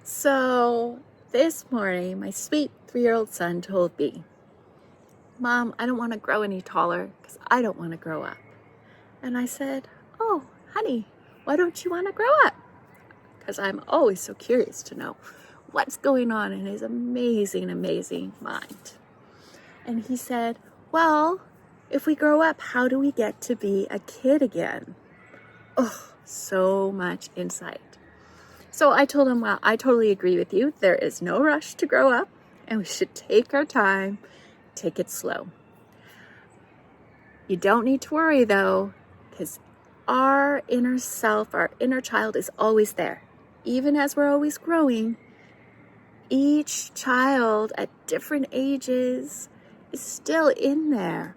So this morning, my sweet 3-year-old son told me, "Mom, I don't want to grow any taller because I don't want to grow up." And I said, "Oh, honey, why don't you want to grow up?" Because I'm always so curious to know what's going on in his amazing, amazing mind. And he said, "Well, if we grow up, how do we get to be a kid again?" Oh, so much insight. So I told him, well, I totally agree with you. There is no rush to grow up, and we should take our time, take it slow. You don't need to worry though, because our inner self, our inner child is always there. Even as we're always growing, each child at different ages is still in there.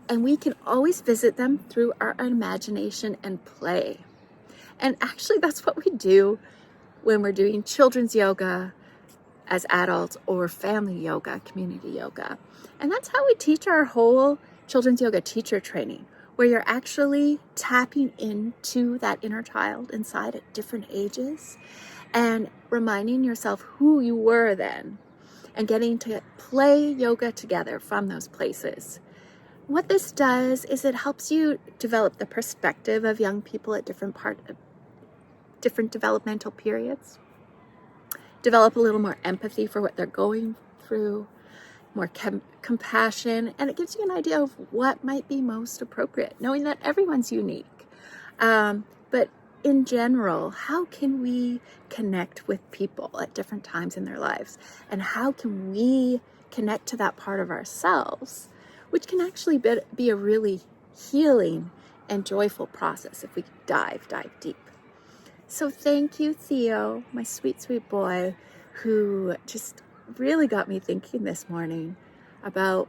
And we can always visit them through our imagination and play. And actually, that's what we do when we're doing children's yoga as adults or family yoga, community yoga. And that's how we teach our whole children's yoga teacher training, where you're actually tapping into that inner child inside at different ages and reminding yourself who you were then and getting to play yoga together from those places. What this does is it helps you develop the perspective of young people at different developmental periods, develop a little more empathy for what they're going through, more compassion, and it gives you an idea of what might be most appropriate, knowing that everyone's unique. But in general, how can we connect with people at different times in their lives? And how can we connect to that part of ourselves, which can actually be a really healing and joyful process if we dive deep. So thank you, Theo, my sweet, sweet boy, who just really got me thinking this morning about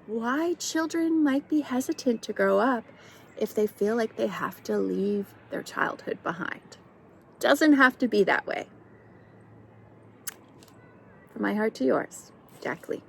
why children might be hesitant to grow up if they feel like they have to leave their childhood behind. Doesn't have to be that way. From my heart to yours, Jacqueline.